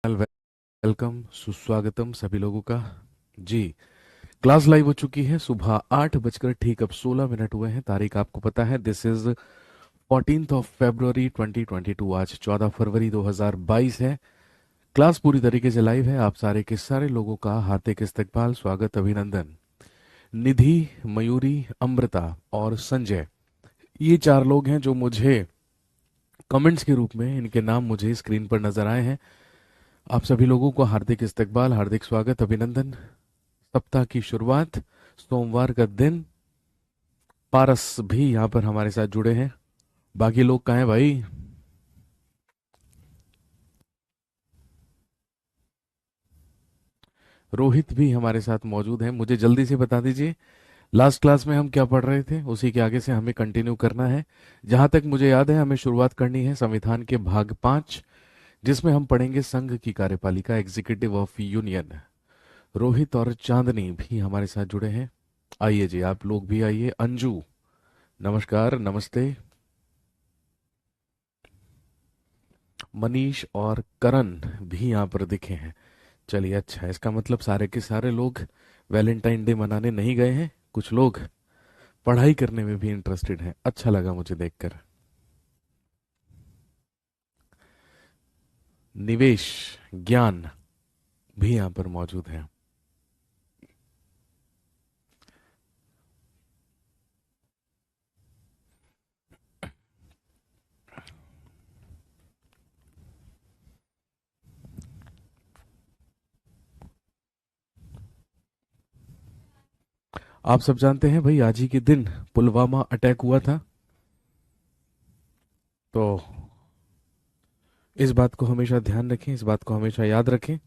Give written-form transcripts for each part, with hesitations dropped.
Welcome, सुस्वागतम सभी लोगों का। जी, क्लास लाइव हो चुकी है। सुबह 8 बजकर ठीक अब 16 मिनट हुए हैं। तारीख आपको पता है, दिस इज 14 फरवरी 2022। आज 14 फरवरी 2022 है। क्लास पूरी तरीके से लाइव है। आप सारे के सारे लोगों का हार्दिक इस्तकबाल, स्वागत, अभिनंदन। निधि, मयूरी, अमृता और संजय, ये चार लोग हैं जो मुझे कमेंट्स के रूप में, इनके नाम मुझे स्क्रीन पर नजर आए हैं। आप सभी लोगों को हार्दिक इस्तकबाल, हार्दिक स्वागत, अभिनंदन। सप्ताह की शुरुआत, सोमवार का दिन। पारस भी यहाँ पर हमारे साथ जुड़े हैं। बाकी लोग कहाँ हैं भाई? रोहित भी हमारे साथ मौजूद हैं। मुझे जल्दी से बता दीजिए, लास्ट क्लास में हम क्या पढ़ रहे थे, उसी के आगे से हमें कंटिन्यू करना है। जहां तक मुझे याद है, हमें शुरुआत करनी है संविधान के भाग 5, जिसमें हम पढ़ेंगे संघ की कार्यपालिका, एग्जीक्यूटिव ऑफ यूनियन। रोहित और चांदनी भी हमारे साथ जुड़े हैं। आइए जी, आप लोग भी आइए। अंजू, नमस्कार, नमस्ते। मनीष और करण भी यहाँ पर दिखे हैं। चलिए, अच्छा है। इसका मतलब सारे के सारे लोग वैलेंटाइन डे मनाने नहीं गए हैं। कुछ लोग पढ़ाई करने में भी इंटरेस्टेड हैं। अच्छा लगा मुझे देखकर। निवेश, ज्ञान भी यहाँ पर मौजूद हैं। आप सब जानते हैं भाई, आज ही के दिन पुलवामा अटैक हुआ था। तो इस बात को हमेशा ध्यान रखें, इस बात को हमेशा याद रखें।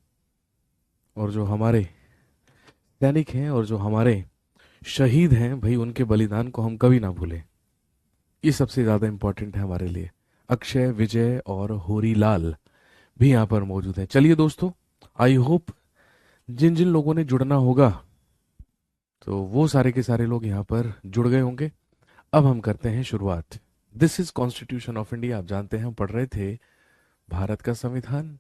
और जो हमारे सैनिक हैं और जो हमारे शहीद हैं भाई, उनके बलिदान को हम कभी ना भूलें। ये सबसे ज्यादा इंपॉर्टेंट है हमारे लिए। अक्षय, विजय और होरीलाल भी यहाँ पर मौजूद है। चलिए दोस्तों, आई होप जिन जिन लोगों ने जुड़ना होगा, तो वो सारे के सारे लोग यहाँ पर जुड़ गए होंगे। अब हम करते हैं शुरुआत। This is constitution of India. आप जानते हैं, हम पढ़ रहे थे भारत का संविधान।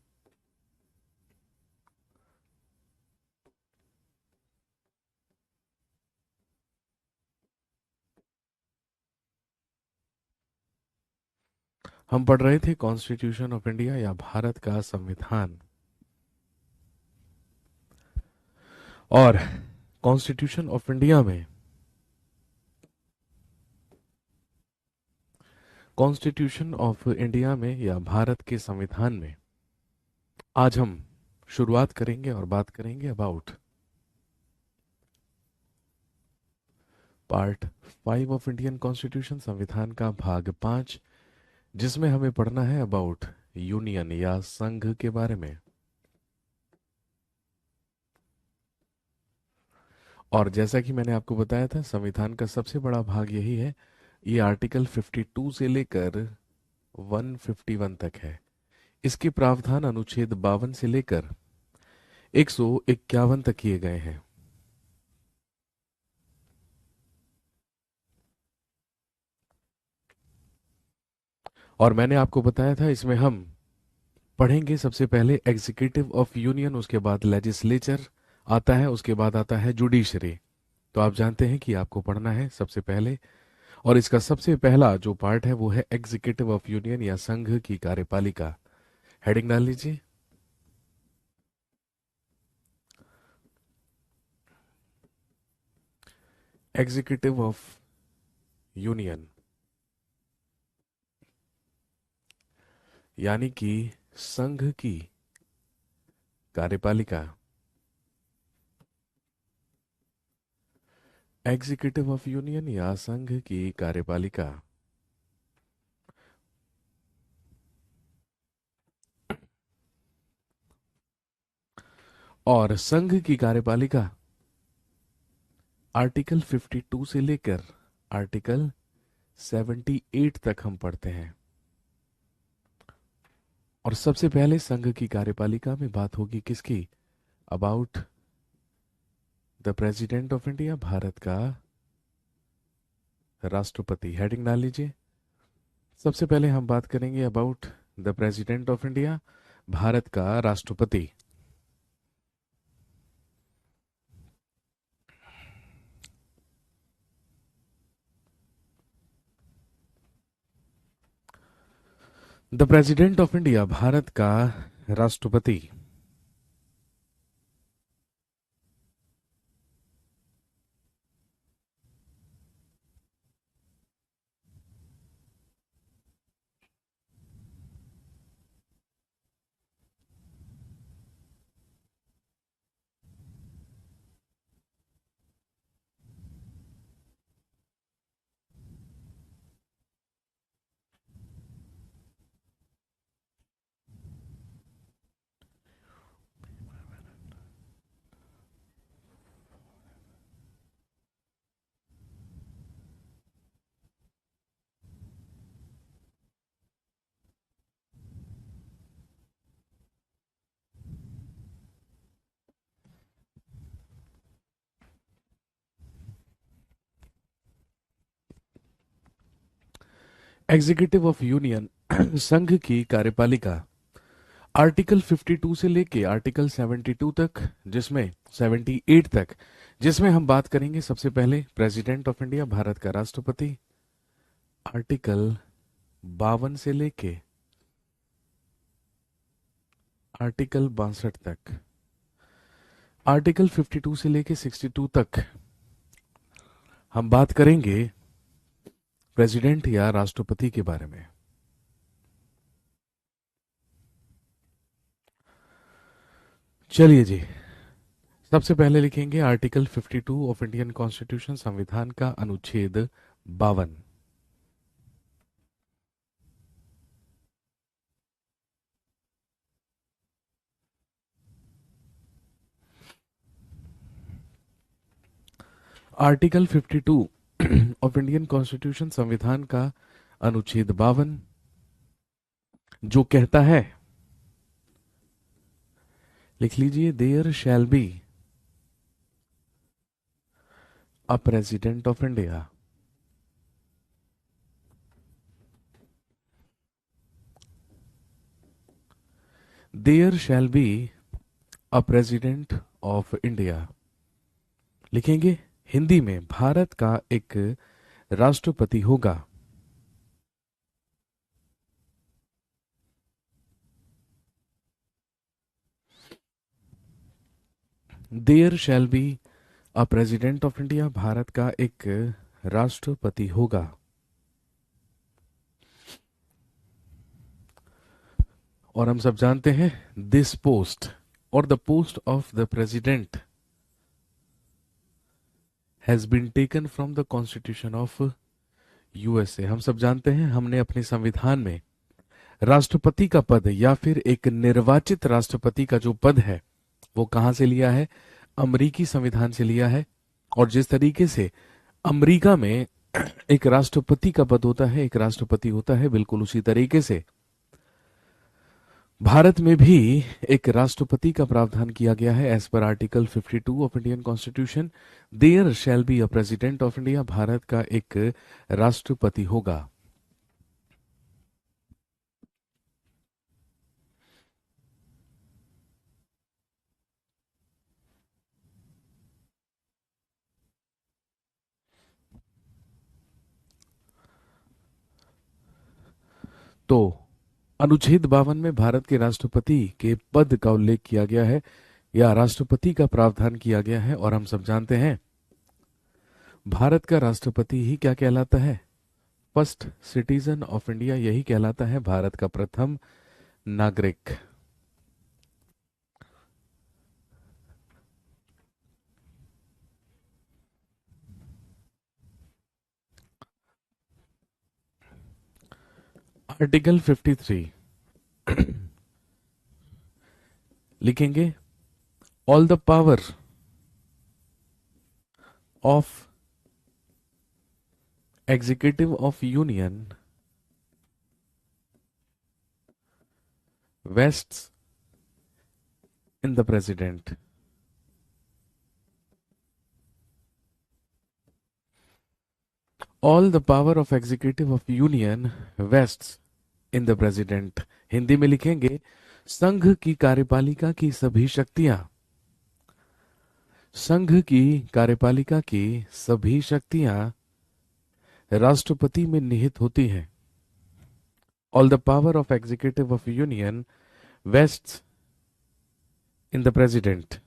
हम पढ़ रहे थे कॉन्स्टिट्यूशन ऑफ इंडिया या भारत का संविधान। और कॉन्स्टिट्यूशन ऑफ इंडिया में, कॉन्स्टिट्यूशन ऑफ इंडिया में या भारत के संविधान में आज हम शुरुआत करेंगे और बात करेंगे about part 5 of Indian constitution, संविधान का भाग 5, जिसमें हमें पढ़ना है अबाउट यूनियन या संघ के बारे में। और जैसा कि मैंने आपको बताया था, संविधान का सबसे बड़ा भाग यही है। ये आर्टिकल 52 से लेकर 151 तक है। इसके प्रावधान अनुच्छेद 52 से लेकर 151 तक किए गए हैं। और मैंने आपको बताया था, इसमें हम पढ़ेंगे सबसे पहले एग्जीक्यूटिव ऑफ यूनियन, उसके बाद लेजिस्लेचर आता है, उसके बाद आता है जुडिशरी। तो आप जानते हैं कि आपको पढ़ना है सबसे पहले। और इसका सबसे पहला जो पार्ट है वो है एग्जीक्यूटिव ऑफ यूनियन या संघ की कार्यपालिका। हेडिंग डाल लीजिए। एग्जीक्यूटिव ऑफ यूनियन यानी कि संघ की कार्यपालिका। एग्जीक्यूटिव ऑफ यूनियन या संघ की कार्यपालिका। और संघ की कार्यपालिका आर्टिकल 52 से लेकर आर्टिकल 78 तक हम पढ़ते हैं। और सबसे पहले संघ की कार्यपालिका में बात होगी किसकी? About the president of India, Bharat का राष्ट्रपति। हेडिंग डाल लीजिए। सबसे पहले हम बात करेंगे about the president of India, Bharat का राष्ट्रपति। The president of India, Bharat का राष्ट्रपति। एग्जीक्यूटिव ऑफ यूनियन, संघ की कार्यपालिका। आर्टिकल 52 से लेके आर्टिकल 72 तक, जिसमें 78 तक, जिसमें हम बात करेंगे सबसे पहले प्रेसिडेंट ऑफ इंडिया, भारत का राष्ट्रपति। आर्टिकल 52 से लेके आर्टिकल 62 तक, आर्टिकल 52 से लेके 62 तक हम बात करेंगे प्रेसिडेंट या राष्ट्रपति के बारे में। चलिए जी, सबसे पहले लिखेंगे आर्टिकल 52 ऑफ इंडियन कॉन्स्टिट्यूशन, संविधान का अनुच्छेद 52। आर्टिकल 52 ऑफ इंडियन कॉन्स्टिट्यूशन, संविधान का अनुच्छेद 52, जो कहता है, लिख लीजिए, there shall be a president of India, there shall be a president of India. लिखेंगे हिंदी में, भारत का एक राष्ट्रपति होगा। There shall be a president of India, Bharat का एक राष्ट्रपति होगा। और हम सब जानते हैं, दिस पोस्ट और the post of the president has been taken from the constitution of USA. हम सब जानते हैं, हमने अपने संविधान में राष्ट्रपति का पद या फिर एक निर्वाचित राष्ट्रपति का जो पद है, वो कहां से लिया है? अमेरिकी संविधान से लिया है। और जिस तरीके से अमेरिका में एक राष्ट्रपति का पद होता है, एक राष्ट्रपति होता है, बिल्कुल उसी तरीके से भारत में भी एक राष्ट्रपति का प्रावधान किया गया है। As per article 52 of Indian constitution, there shall be a president of India, Bharat का एक राष्ट्रपति होगा। तो अनुच्छेद 52 में भारत के राष्ट्रपति के पद का उल्लेख किया गया है, या राष्ट्रपति का प्रावधान किया गया है। और हम सब जानते हैं, भारत का राष्ट्रपति ही क्या कहलाता है? फर्स्ट सिटीजन ऑफ इंडिया, यही कहलाता है भारत का प्रथम नागरिक। आर्टिकल 53 लिखेंगे, all the power of executive of union vests in the president. All the power of executive of union vests in the president. Hindi में लिखेंगे, संघ की कार्यपालिका की सभी शक्तियां, संघ की कार्यपालिका की सभी शक्तियां राष्ट्रपति में निहित होती हैं। All the power of executive of union wastes in the president.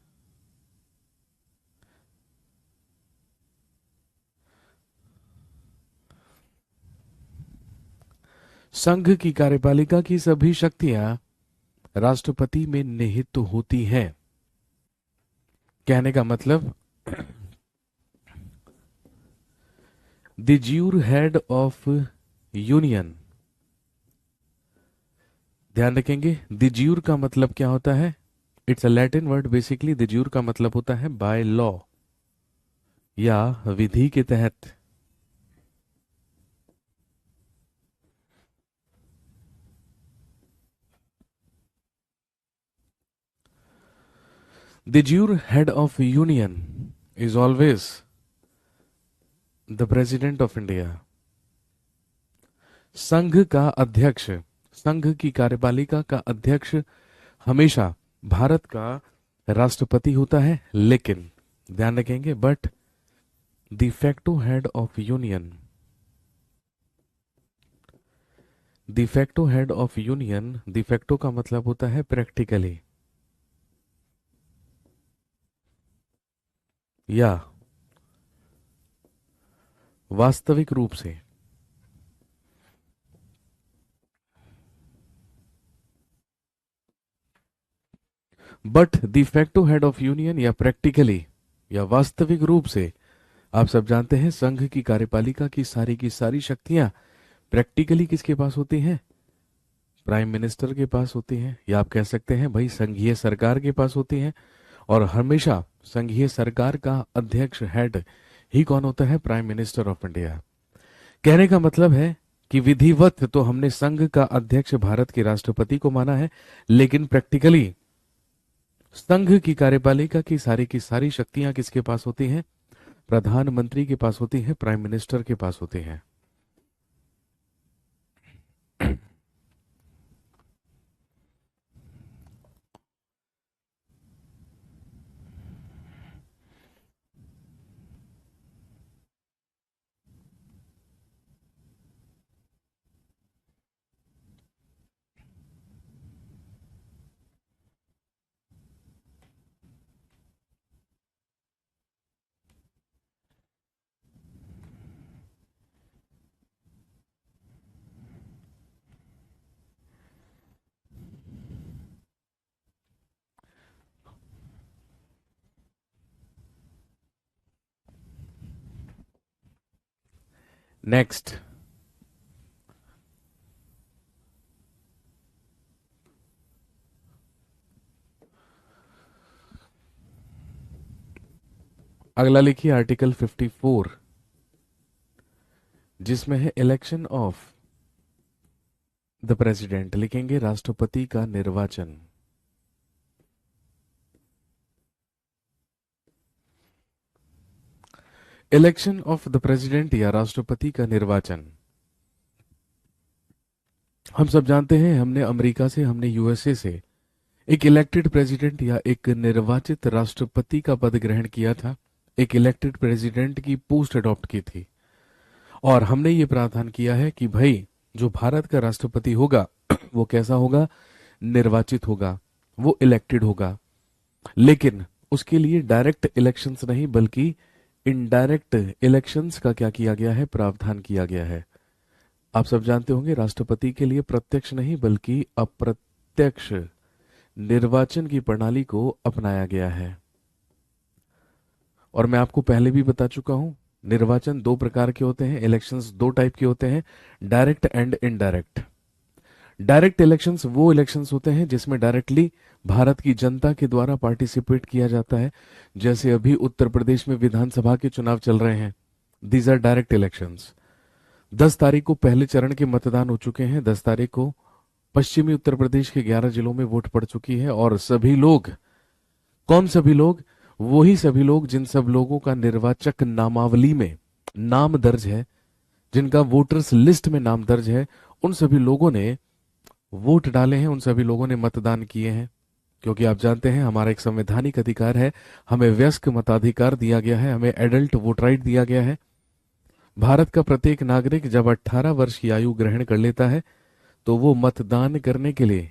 संघ की कार्यपालिका की सभी शक्तियां राष्ट्रपति में निहित होती हैं। कहने का मतलब, de jure head of union, ध्यान रखेंगे द ज्यूर का मतलब क्या होता है। It's a Latin word, basically de jure का मतलब होता है बाय लॉ या विधि के तहत। De jure head of union is always the president of India. संघ का अध्यक्ष, संघ की कार्यपालिका का अध्यक्ष हमेशा भारत का राष्ट्रपति होता है, लेकिन ध्यान रखेंगे but the facto head of union, the facto head of union, the facto का मतलब होता है प्रैक्टिकली या वास्तविक रूप से। But the facto head of union या प्रैक्टिकली या वास्तविक रूप से, आप सब जानते हैं संघ की कार्यपालिका की सारी शक्तियां प्रैक्टिकली किसके पास होती हैं? प्राइम मिनिस्टर के पास होती हैं, या आप कह सकते हैं भाई संघीय सरकार के पास होती हैं। और हमेशा संघीय सरकार का अध्यक्ष हेड ही कौन होता है? Prime minister of India. कहने का मतलब है कि विधिवत तो हमने संघ का अध्यक्ष भारत के राष्ट्रपति को माना है, लेकिन प्रैक्टिकली संघ की कार्यपालिका की सारी शक्तियां किसके पास होती हैं? प्रधानमंत्री के पास होती हैं, प्राइम मिनिस्टर के पास होती हैं। नेक्स्ट, अगला लिखिए आर्टिकल 54, जिसमें है इलेक्शन ऑफ द प्रेसिडेंट। लिखेंगे राष्ट्रपति का निर्वाचन। इलेक्शन ऑफ द प्रेसिडेंट या राष्ट्रपति का निर्वाचन। हम सब जानते हैं, हमने अमेरिका से, हमने यूएसए से एक इलेक्टेड प्रेसिडेंट या एक निर्वाचित राष्ट्रपति का पद ग्रहण किया था, एक इलेक्टेड प्रेसिडेंट की पोस्ट अडॉप्ट की थी। और हमने ये प्रावधान किया है कि भाई जो भारत का राष्ट्रपति होगा वो कैसा होगा? निर्वाचित होगा, वो इलेक्टेड होगा। लेकिन उसके लिए डायरेक्ट इलेक्शंस नहीं बल्कि इनडायरेक्ट इलेक्शंस का क्या किया गया है? प्रावधान किया गया है। आप सब जानते होंगे राष्ट्रपति के लिए प्रत्यक्ष नहीं बल्कि अप्रत्यक्ष निर्वाचन की प्रणाली को अपनाया गया है। और मैं आपको पहले भी बता चुका हूं, निर्वाचन दो प्रकार के होते हैं, इलेक्शंस दो टाइप के होते हैं, direct and indirect. Direct elections वो इलेक्शंस होते हैं जिसमें डायरेक्टली भारत की जनता के द्वारा पार्टिसिपेट किया जाता है। जैसे अभी उत्तर प्रदेश में विधानसभा के चुनाव चल रहे हैं, दीज आर डायरेक्ट इलेक्शंस। 10 तारीख को पहले चरण के मतदान हो चुके हैं। 10 तारीख को पश्चिमी उत्तर प्रदेश के 11 जिलों में वोट पड़ चुकी है। और सभी लोग, कौन सभी लोग? वही सभी लोग जिन सब लोगों का निर्वाचक नामावली में नाम दर्ज है, जिनका वोटर्स लिस्ट में नाम दर्ज है, उन सभी लोगों ने वोट डाले हैं उन सभी लोगों ने मतदान किए हैं, क्योंकि आप जानते हैं हमारा एक संवैधानिक अधिकार है, हमें वयस्क मताधिकार दिया गया है, हमें एडल्ट वोट राइट दिया गया है। भारत का प्रत्येक नागरिक जब 18 वर्ष की आयु ग्रहण कर लेता है तो वो मतदान करने के लिए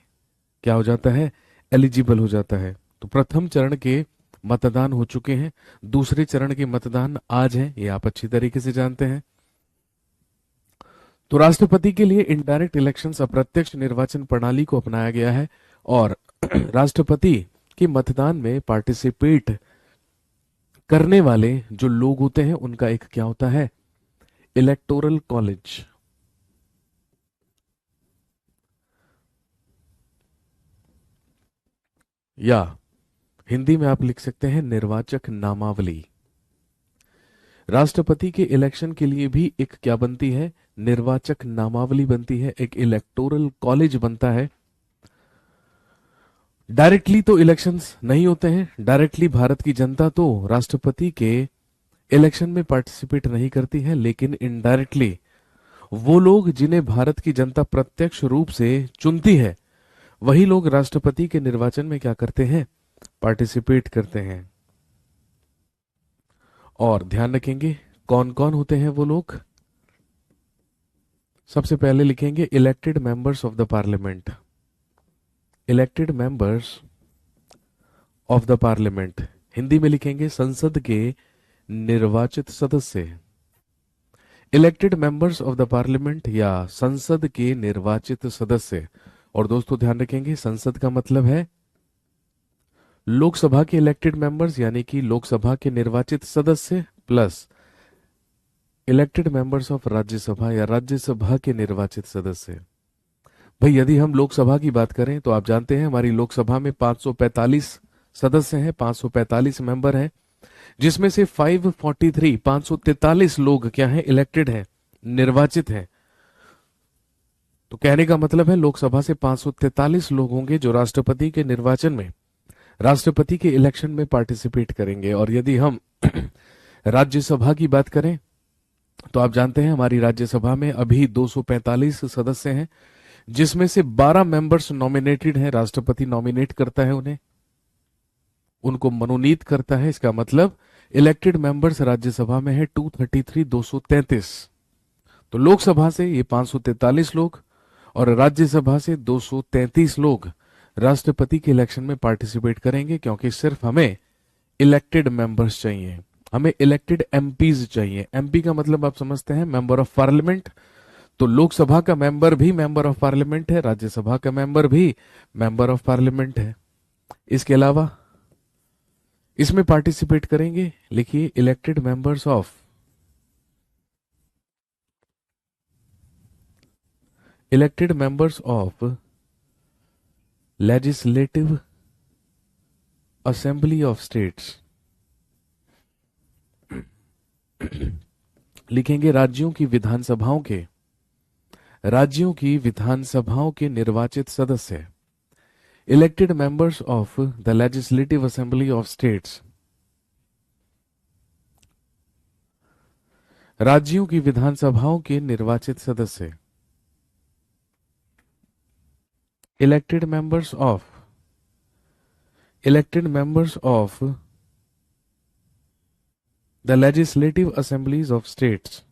क्या हो जाता है, एलिजिबल हो जाता है। तो प्रथम चरण के मतदान हो चुके हैं, दूसरे चरण के मतदान आज हैं, ये आप अच्छी तरीके से जानते हैं। तो राष्ट्रपति के लिए इनडायरेक्ट इलेक्शंस अप्रत्यक्ष निर्वाचन प्रणाली को अपनाया गया है, और राष्ट्रपति के मतदान में पार्टिसिपेट करने वाले जो लोग होते हैं उनका एक क्या होता है, इलेक्टोरल कॉलेज, या हिंदी में आप लिख सकते हैं निर्वाचक नामावली। राष्ट्रपति के इलेक्शन के लिए भी एक क्या बनती है, निर्वाचक नामावली बनती है, एक इलेक्टोरल कॉलेज बनता है। डायरेक्टली तो इलेक्शंस नहीं होते हैं, डायरेक्टली भारत की जनता तो राष्ट्रपति के इलेक्शन में पार्टिसिपेट नहीं करती है, लेकिन इनडायरेक्टली वो लोग जिन्हें भारत की जनता प्रत्यक्ष रूप से चुनती है वही लोग राष्ट्रपति के निर्वाचन में क्या करते हैं, पार्टिसिपेट करते हैं। और ध्यान रखेंगे कौन कौन होते हैं वो लोग। सबसे पहले लिखेंगे elected members of the parliament, elected members of the parliament, Hindi में लिखेंगे संसद के निर्वाचित सदस्य, elected members of the parliament या संसद के निर्वाचित सदस्य। और दोस्तों ध्यान रखेंगे संसद का मतलब है लोकसभा के इलेक्टेड मेंबर्स यानी कि लोकसभा के निर्वाचित सदस्य plus elected members of Rajya Sabha या राज्यसभा के निर्वाचित सदस्य। भाई यदि हम लोकसभा की बात करें तो आप जानते हैं हमारी लोकसभा में 545 सदस्य हैं, 545 मेंबर हैं, जिसमें से 543 लोग क्या हैं, इलेक्टेड हैं, निर्वाचित हैं। तो कहने का मतलब है लोकसभा से 543 लोग होंगे जो राष्ट्रपति के निर्वाचन में, राष्ट्रपति के इलेक्शन में पार्टिसिपेट करेंगे। और यदि हम राज्यसभा की बात करें तो आप जानते हैं हमारी राज्यसभा में अभी 245 सदस्य हैं, जिसमें से 12 मेंबर्स नॉमिनेटेड हैं, राष्ट्रपति नॉमिनेट करता है उन्हें, उनको मनोनीत करता है। इसका मतलब इलेक्टेड मेंबर्स राज्यसभा में है 233 तो लोकसभा से ये 543 लोग और राज्यसभा से 233 लोग राष्ट्रपति के इलेक्शन में पार्टिसिपेट करेंगे, क्योंकि सिर्फ हमें इलेक्टेड मेंबर्स चाहिए, हमें इलेक्टेड एमपीज चाहिए। एमपी का मतलब आप समझते हैं मेंबर ऑफ पार्लियामेंट, तो लोकसभा का मेंबर भी मेंबर ऑफ पार्लियामेंट है, राज्यसभा का मेंबर भी मेंबर ऑफ पार्लियामेंट है। इसके अलावा इसमें पार्टिसिपेट करेंगे, लिखिए elected members of legislative assembly of states, लिखेंगे राज्यों की विधानसभाओं के निर्वाचित सदस्य, elected members of the legislative assembly of states, राज्यों की विधानसभाओं के निर्वाचित सदस्य, elected members of the legislative assemblies of states,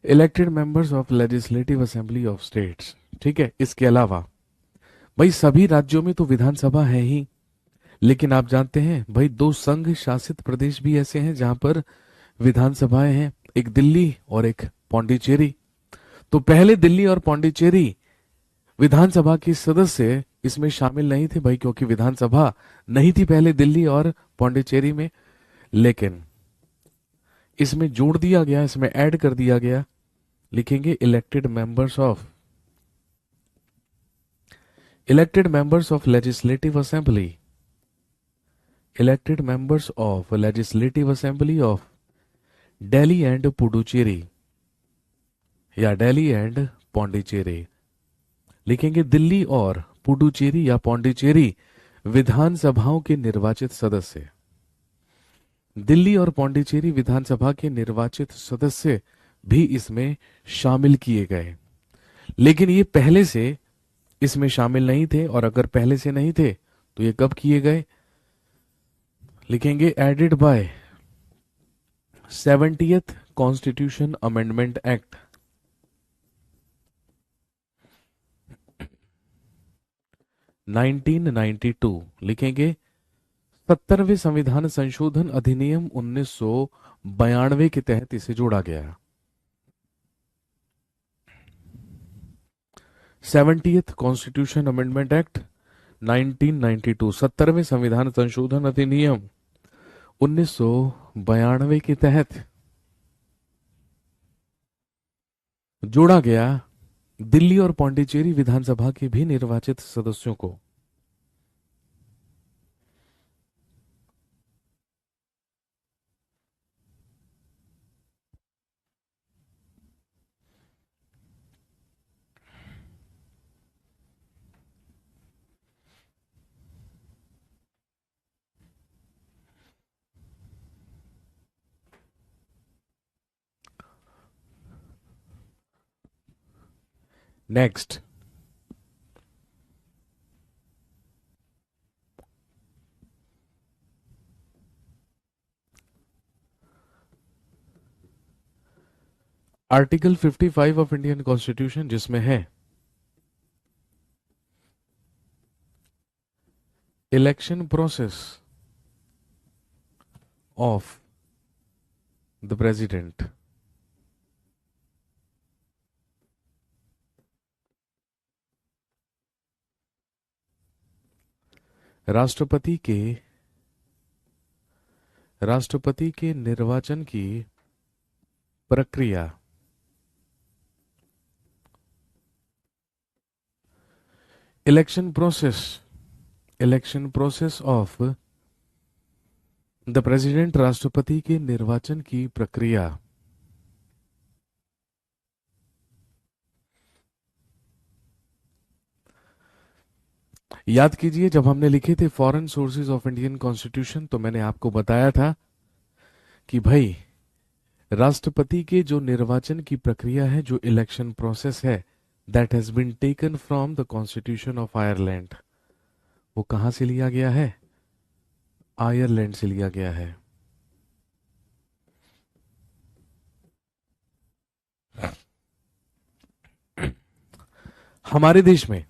elected members of legislative assembly of states. ठीक है, इसके अलावा भाई सभी राज्यों में तो विधानसभा है ही, लेकिन आप जानते हैं भाई 2 संघ शासित प्रदेश भी ऐसे हैं जहां पर विधानसभाएं हैं, एक दिल्ली और एक पौंडीचेरी। तो पहले दिल्ली और पौंडीचेरी विधानसभा के सदस्य इसमें शामिल नहीं थे भाई, क्योंकि विधानसभा नहीं थी पहले दिल्ली और पौंडीचेरी में, लेकिन इसमें जोड़ दिया गया, इसमें ऐड कर दिया गया। लिखेंगे elected members of legislative assembly of Delhi and Puducherry या दिल्ली एंड पौंडीचेरी। लिखेंगे दिल्ली और पुडुचेरी या पौंडीचेरी विधानसभाओं के निर्वाचित सदस्य। दिल्ली और पौंडीचेरी विधानसभा के निर्वाचित सदस्य भी इसमें शामिल किए गए, लेकिन ये पहले से इसमें शामिल नहीं थे, और अगर पहले से नहीं थे तो ये कब किए गए? लिखेंगे added by 70th constitution amendment act 1992। लिखेंगे 70वें संविधान संशोधन अधिनियम 1992 के तहत इसे जोड़ा गया। 70th कॉन्स्टिट्यूशन अमेंडमेंट एक्ट 1992, 70वें संविधान संशोधन अधिनियम 1992 के तहत जोड़ा गया दिल्ली और पौंडीचेरी विधानसभा के भी निर्वाचित सदस्यों को। Next, article 55 of Indian constitution, जिसमें है election process of the president. राष्ट्रपति के निर्वाचन की प्रक्रिया election process of the president, राष्ट्रपति के निर्वाचन की प्रक्रिया। याद कीजिए, जब हमने लिखे थे foreign sources of Indian constitution, तो मैंने आपको बताया था कि भाई राष्ट्रपति के जो निर्वाचन की प्रक्रिया है, जो इलेक्शन प्रोसेस है, that has been taken from the constitution of Ireland. वो कहां से लिया गया है? आयरलैंड से लिया गया है। हमारे देश में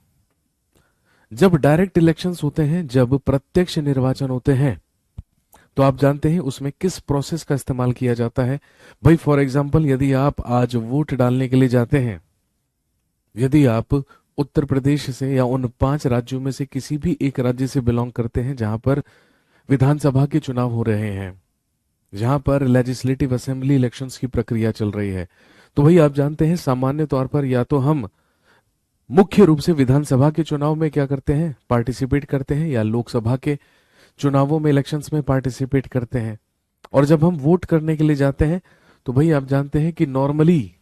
जब डायरेक्ट इलेक्शंस होते हैं, जब प्रत्यक्ष निर्वाचन होते हैं, तो आप जानते हैं उसमें किस प्रोसेस का इस्तेमाल किया जाता है। भाई फॉर एग्जांपल, यदि आप आज वोट डालने के लिए जाते हैं, यदि आप उत्तर प्रदेश से या उन 5 राज्यों में से किसी भी एक राज्य से बिलोंग करते हैं जहां पर विधानसभा के चुनाव हो रहे हैं, जहां पर लेजिस्लेटिव असेंबली इलेक्शंस की प्रक्रिया चल रही है, तो भाई आप जानते हैं सामान्य तौर पर या तो हम मुख्य रूप से विधानसभा के चुनाव में क्या करते हैं, पार्टिसिपेट करते हैं, या लोकसभा के चुनावों में इलेक्शंस में पार्टिसिपेट करते हैं। और जब हम वोट करने के लिए जाते हैं, तो भाई आप जानते हैं कि नॉर्मली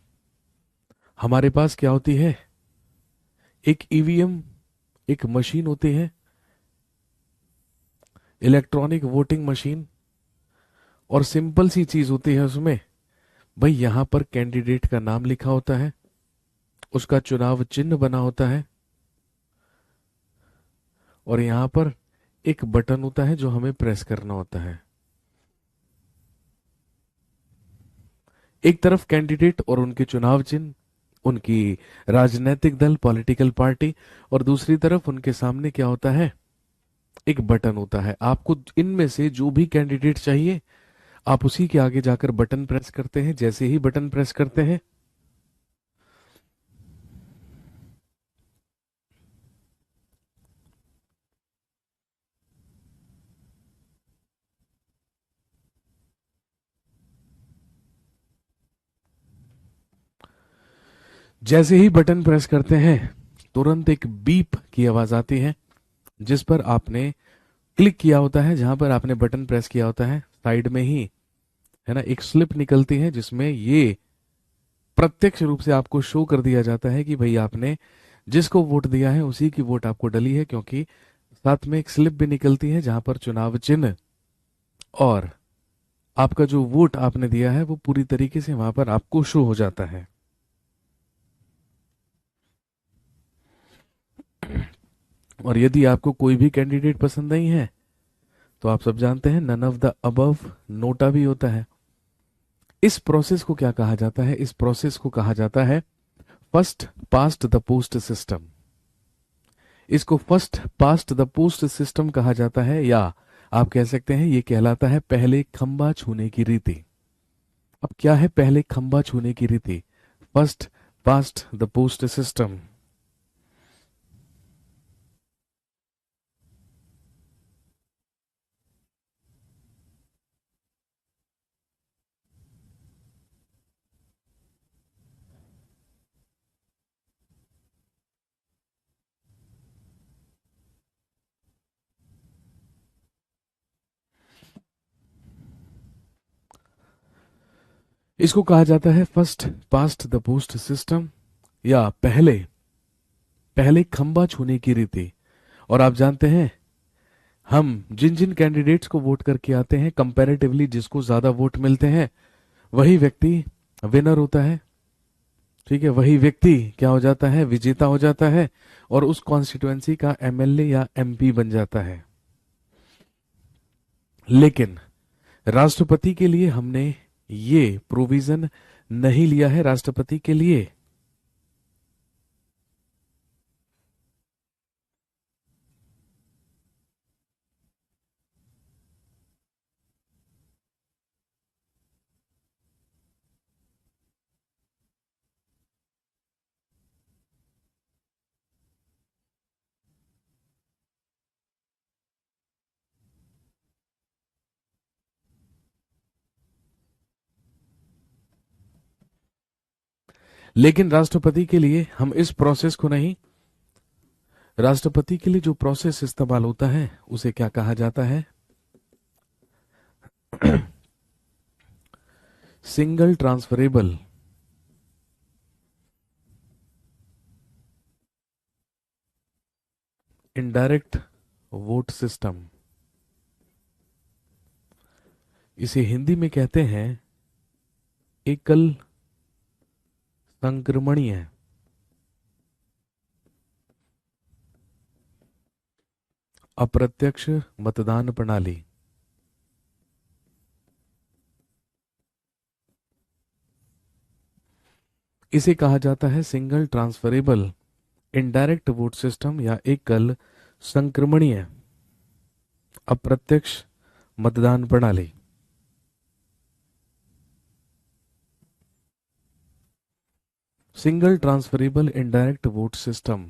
हमारे पास क्या होती है? एक ईवीएम, एक मशीन होती है, इलेक्ट्रॉनिक वोटिंग मशीन, और सिंपल सी चीज होती है उसमें। भाई यहां पर कैंडिडेट का नाम लिखा होता है, उसका चुनाव चिन्ह बना होता है, और यहां पर एक बटन होता है जो हमें प्रेस करना होता है। एक तरफ कैंडिडेट और उनके चुनाव चिन्ह, उनकी राजनीतिक दल, पॉलिटिकल पार्टी, और दूसरी तरफ उनके सामने क्या होता है? एक बटन होता है। आपको इनमें से जो भी कैंडिडेट चाहिए, आप उसी के आगे जाकर बटन प्रेस करते हैं। जैसे ही बटन प्रेस करते हैं, जैसे ही बटन प्रेस करते हैं, तुरंत एक बीप की आवाज आती है, जिस पर आपने क्लिक किया होता है, जहां पर आपने बटन प्रेस किया होता है, साइड में ही है ना, एक स्लिप निकलती है जिसमें ये प्रत्यक्ष रूप से आपको शो कर दिया जाता है कि भाई आपने जिसको वोट दिया है उसी की वोट आपको डली है, क्योंकि साथ में एक स्लिप भी निकलती है जहां पर चुनाव चिन्ह और आपका जो वोट आपने दिया है वो पूरी तरीके से वहां पर आपको शो हो जाता है। और यदि आपको कोई भी कैंडिडेट पसंद नहीं है तो आप सब जानते हैं none of the above NOTA भी होता है। इस प्रोसेस को क्या कहा जाता है? इस प्रोसेस को कहा जाता है first past the post system. इसको first past the post system कहा जाता है, या आप कह सकते हैं ये कहलाता है पहले खंबा छूने की रीति। अब क्या है पहले खंबा छूने की रीति? First past the post system. इसको कहा जाता है first past the post system, या पहले पहले खंबा छूने की रीति। और आप जानते हैं हम जिन जिन कैंडिडेट्स को वोट करके आते हैं, कंपैरेटिवली जिसको ज्यादा वोट मिलते हैं वही व्यक्ति विनर होता है। ठीक है, वही व्यक्ति क्या हो जाता है? विजेता हो जाता है और उस कॉन्स्टिट्युएंसी का एमएलए या एमपी बन जाता है। लेकिन राष्ट्रपति के लिए हमने ये प्रोविजन नहीं लिया है। राष्ट्रपति के लिए लेकिन राष्ट्रपति के लिए हम इस प्रोसेस को नहीं, राष्ट्रपति के लिए जो प्रोसेस इस्तेमाल होता है उसे क्या कहा जाता है? Single transferable indirect vote system. इसे हिंदी में कहते हैं एकल संक्रमणीय अप्रत्यक्ष मतदान प्रणाली। इसे कहा जाता है single transferable indirect vote system, या एकल संक्रमणीय अप्रत्यक्ष मतदान प्रणाली। Single transferable indirect vote system,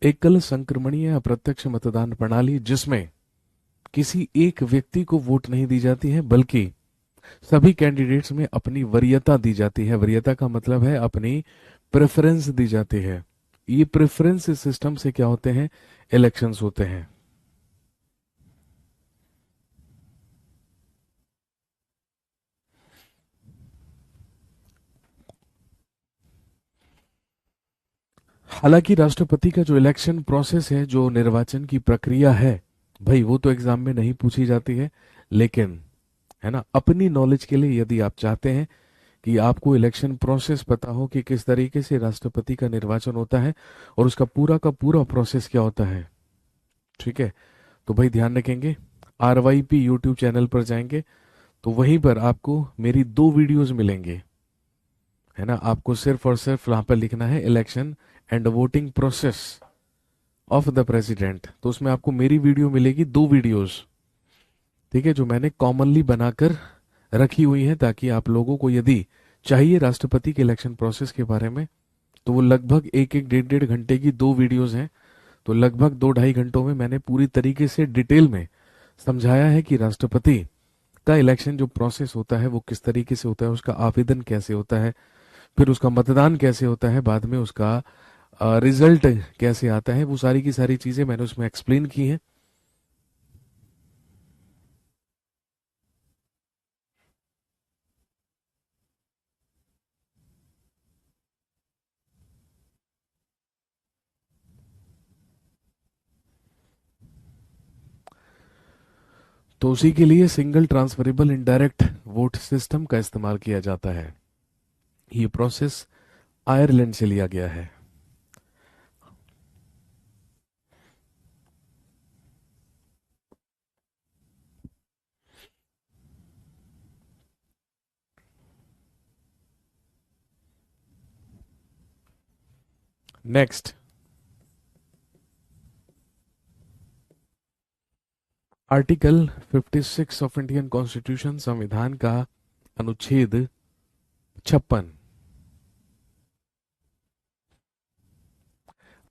एकल संक्रमणीय अप्रत्यक्ष मतदान प्रणाली, जिसमें किसी एक व्यक्ति को वोट नहीं दी जाती है बल्कि सभी कैंडिडेट्स में अपनी वरीयता दी जाती है। वरीयता का मतलब है अपनी प्रेफरेंस दी जाती है। ये प्रेफरेंस सिस्टम से क्या होते हैं? इलेक्शंस होते हैं। हालांकि राष्ट्रपति का जो इलेक्शन प्रोसेस है, जो निर्वाचन की प्रक्रिया है, भाई वो तो एग्जाम में नहीं पूछी जाती है। लेकिन है ना, अपनी नॉलेज के लिए यदि आप चाहते हैं कि आपको इलेक्शन प्रोसेस पता हो कि किस तरीके से राष्ट्रपति का निर्वाचन होता है और उसका पूरा का पूरा प्रोसेस क्या होता है, ठीक है, तो भाई ध्यान रखेंगे। RYP यूट्यूब चैनल पर जाएंगे तो वहीं पर आपको मेरी 2 वीडियोस मिलेंगे, है ना। आपको सिर्फ और सिर्फ वहां पर लिखना है election and voting process of the president, तो उसमें आपको मेरी वीडियो मिलेगी, 2 वीडियोस, ठीक है, जो मैंने कॉमनली बनाकर रखी हुई है, ताकि आप लोगों को यदि चाहिए राष्ट्रपति के इलेक्शन प्रोसेस के बारे में तो वो लगभग एक एक डेढ़ डेढ़ घंटे की 2 वीडियोस हैं। तो लगभग 2-2.5 घंटों में मैंने पूरी तरीके से डिटेल में समझाया है कि राष्ट्रपति का इलेक्शन जो प्रोसेस होता है वो किस तरीके से होता है, उसका आवेदन कैसे होता है, फिर उसका मतदान कैसे होता है, बाद में उसका रिजल्ट कैसे आता है, वो सारी की सारी चीजें मैंने उसमें एक्सप्लेन की हैं। तो उसी के लिए single transferable indirect vote system का इस्तेमाल किया जाता है। ये प्रोसेस आयरलैंड से लिया गया है। Next, article 56 of Indian constitution, संविधान का अनुच्छेद 56।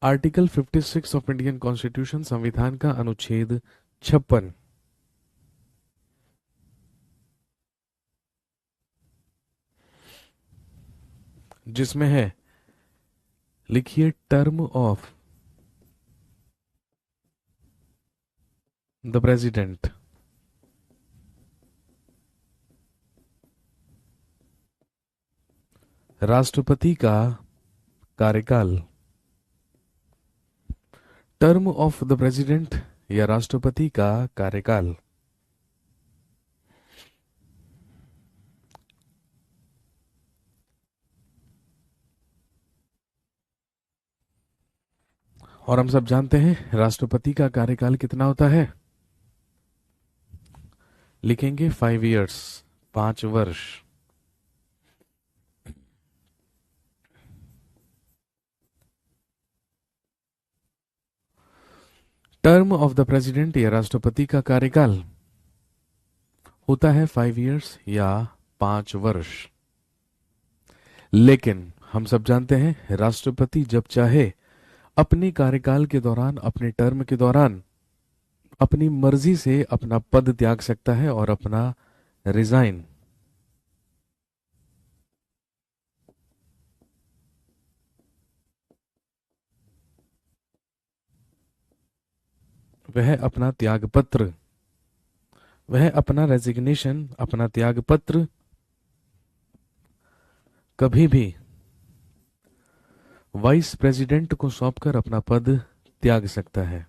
आर्टिकल 56 ऑफ इंडियन कॉन्स्टिट्यूशन, संविधान का अनुच्छेद 56, जिसमें है, लिखिए, टर्म ऑफ द प्रेसिडेंट, राष्ट्रपति का कार्यकाल। टर्म ऑफ द प्रेसिडेंट या राष्ट्रपति का कार्यकाल। और हम सब जानते हैं राष्ट्रपति का कार्यकाल कितना होता है। लिखेंगे 5 इयर्स, 5 वर्ष। टर्म ऑफ द प्रेसिडेंट या राष्ट्रपति का कार्यकाल होता है 5 इयर्स या 5 वर्ष। लेकिन हम सब जानते हैं राष्ट्रपति जब चाहे अपने कार्यकाल के दौरान, अपने टर्म के दौरान अपनी मर्जी से अपना पद त्याग सकता है और अपना रिजाइन, वह अपना त्याग पत्र, वह अपना रेजिग्नेशन, अपना त्याग पत्र कभी भी वाइस प्रेसिडेंट को सौंपकर अपना पद त्याग सकता है।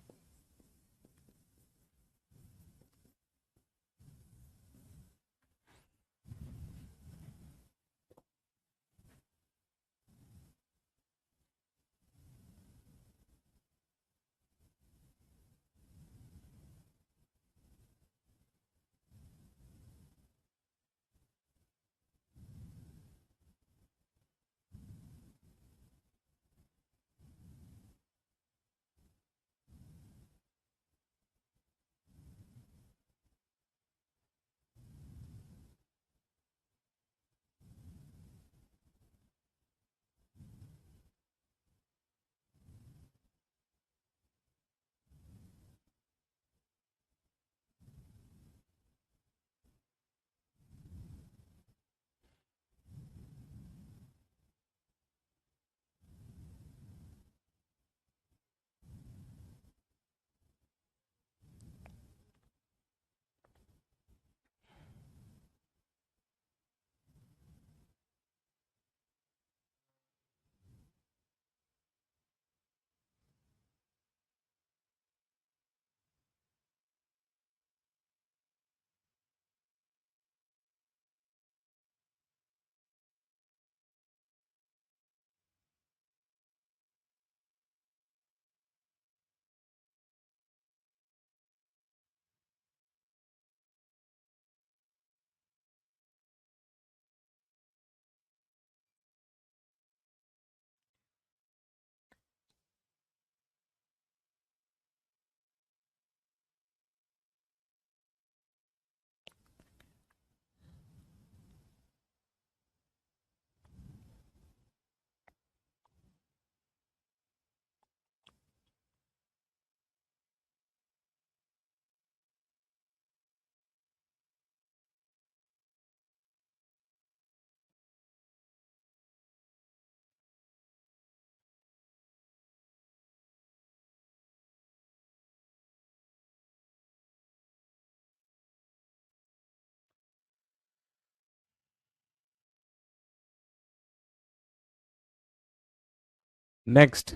नेक्स्ट,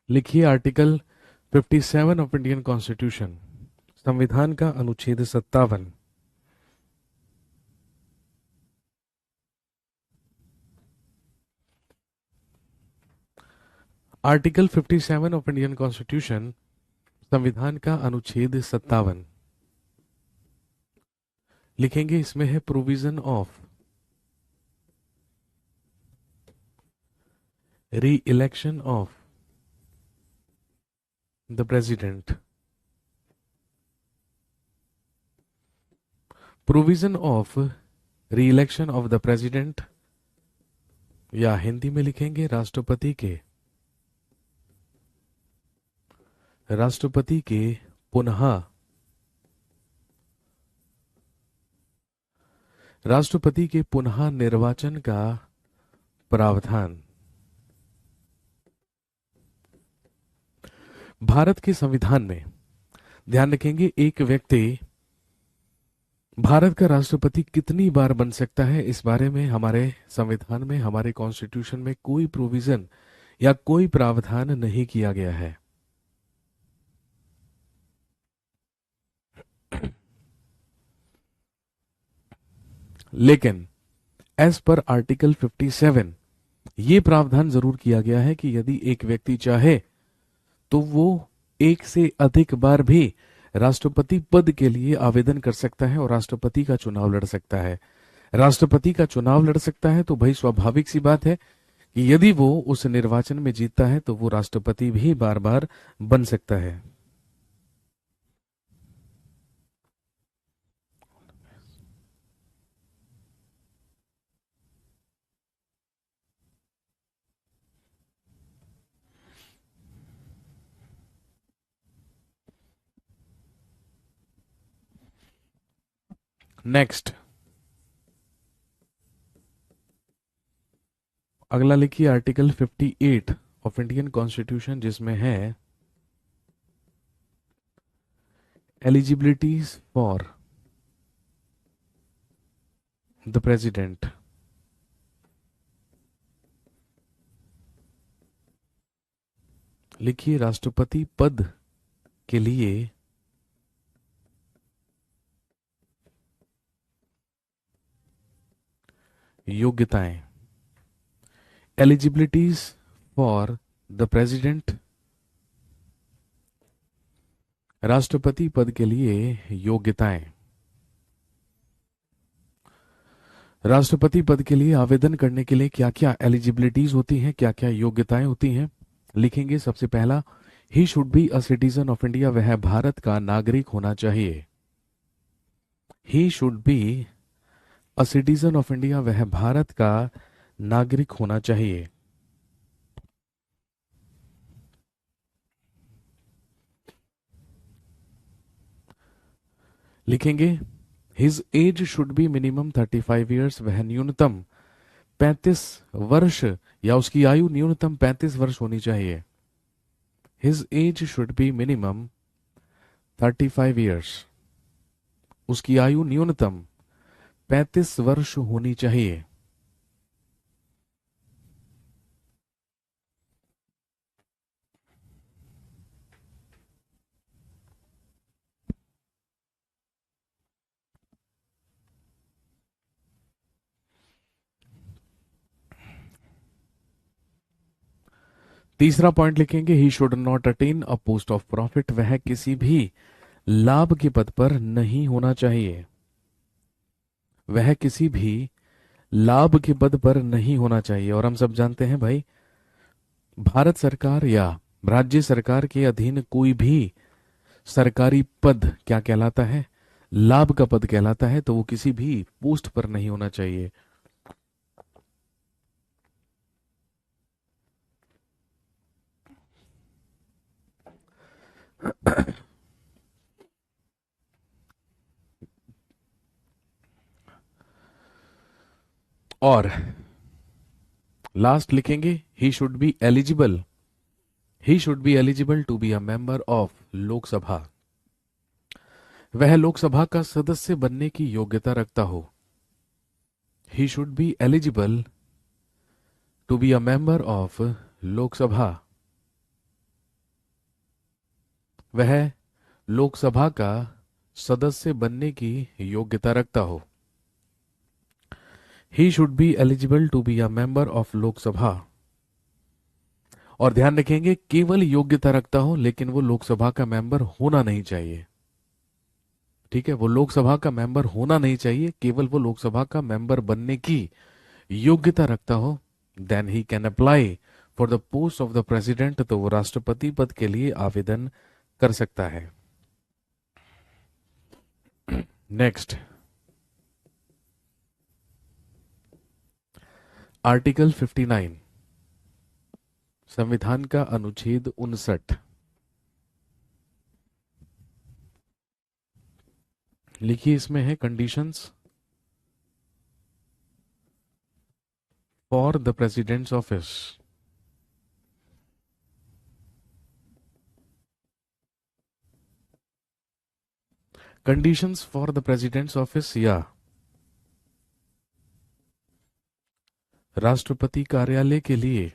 लिखिए आर्टिकल 57 ऑफ इंडियन कॉन्स्टिट्यूशन, संविधान का अनुच्छेद 57। आर्टिकल 57 ऑफ इंडियन कॉन्स्टिट्यूशन, संविधान का अनुच्छेद 57। लिखेंगे इसमें है प्रोविजन ऑफ री election of the president. Provision of री इलेक्शन ऑफ द प्रेसिडेंट, या हिंदी में लिखेंगे राष्ट्रपति के पुनः निर्वाचन का प्रावधान। भारत के संविधान में ध्यान रखेंगे, एक व्यक्ति भारत का राष्ट्रपति कितनी बार बन सकता है, इस बारे में हमारे संविधान में, हमारे कॉन्स्टिट्यूशन में कोई प्रोविजन या कोई प्रावधान नहीं किया गया है। लेकिन एज पर आर्टिकल 57 ये प्रावधान जरूर किया गया है कि यदि एक व्यक्ति चाहे तो वो एक से अधिक बार भी राष्ट्रपति पद के लिए आवेदन कर सकता है और राष्ट्रपति का चुनाव लड़ सकता है। राष्ट्रपति का चुनाव लड़ सकता है तो भाई स्वाभाविक सी बात है कि यदि वो उस निर्वाचन में जीतता है तो वो राष्ट्रपति भी बार बार बन सकता है। नेक्स्ट, अगला लिखिए आर्टिकल 58 ऑफ इंडियन कॉन्स्टिट्यूशन, जिसमें है एलिजिबिलिटीज फॉर द प्रेसिडेंट। लिखिए राष्ट्रपति पद के लिए योग्यताएं। एलिजिबिलिटीज फॉर द प्रेसिडेंट, राष्ट्रपति पद के लिए योग्यताएं। राष्ट्रपति पद के लिए आवेदन करने के लिए क्या क्या एलिजिबिलिटीज होती हैं, क्या क्या योग्यताएं होती हैं। लिखेंगे सबसे पहला, ही should be a citizen of India, वह भारत का नागरिक होना चाहिए। ही should be a citizen of India, वह भारत का नागरिक होना चाहिए। लिखेंगे his age should be minimum 35 years, वह न्यूनतम 35 वर्ष या उसकी आयु न्यूनतम 35 वर्ष होनी चाहिए। His age should be minimum 35 years, उसकी आयु न्यूनतम 35 वर्ष होनी चाहिए। तीसरा पॉइंट लिखेंगे, he should not attain a post of profit, वह किसी भी लाभ के पद पर नहीं होना चाहिए। वह किसी भी लाभ के पद पर नहीं होना चाहिए। और हम सब जानते हैं भाई, भारत सरकार या राज्य सरकार के अधीन कोई भी सरकारी पद क्या कहलाता है, लाभ का पद कहलाता है, तो वो किसी भी पोस्ट पर नहीं होना चाहिए। और लास्ट लिखेंगे, he should be eligible, he should be eligible to be a member of Lok Sabha, वह लोकसभा का सदस्य बनने की योग्यता रखता हो। He should be eligible to be a member of Lok Sabha. वह लोकसभा का सदस्य बनने की योग्यता रखता हो। He should be eligible to be a member of Lok Sabha. और ध्यान रखेंगे केवल योग्यता रखता हो, लेकिन वो लोकसभा का मेंबर होना नहीं चाहिए। ठीक है, वो लोकसभा का मेंबर होना नहीं चाहिए, केवल वो लोकसभा का मेंबर बनने की योग्यता रखता हो। Then he can apply for the post of the president, तो वो राष्ट्रपति पद के लिए आवेदन कर सकता है। नेक्स्ट, आर्टिकल 59, संविधान का अनुच्छेद 59। लिखिए, इसमें है conditions for the president's office. Conditions for the president's office या राष्ट्रपति कार्यालय के लिए,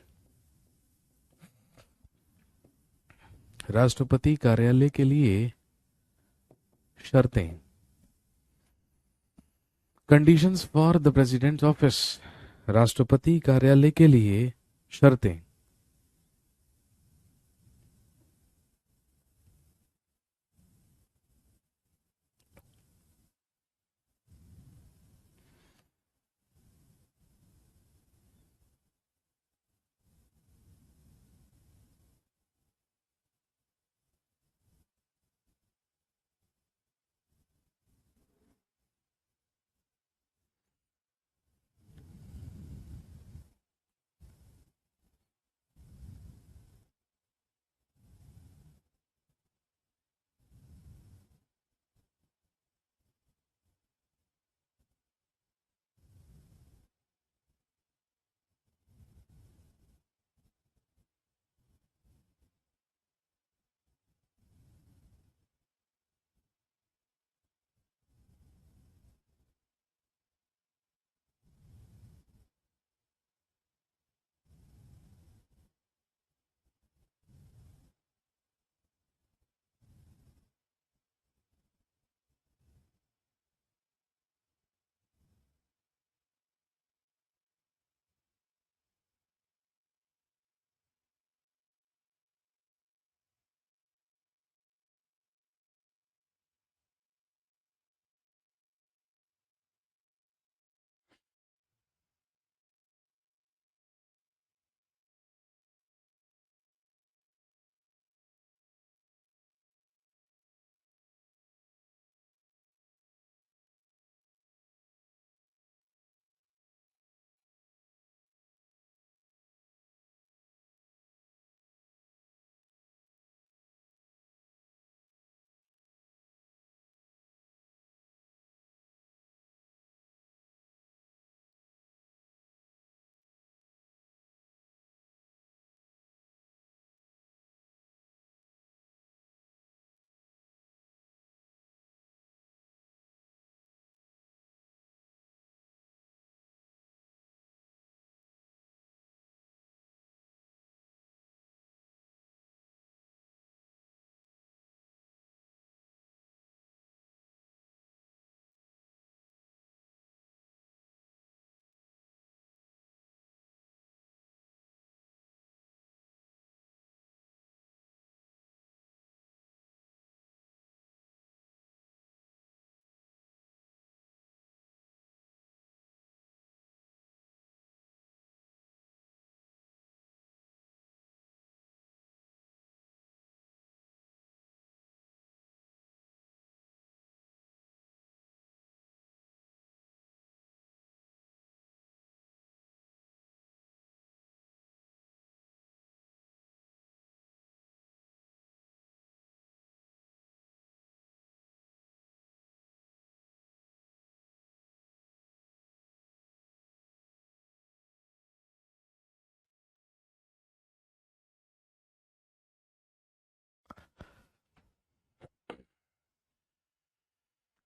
राष्ट्रपति कार्यालय के लिए शर्तें। Conditions for the president's office, राष्ट्रपति कार्यालय के लिए शर्तें।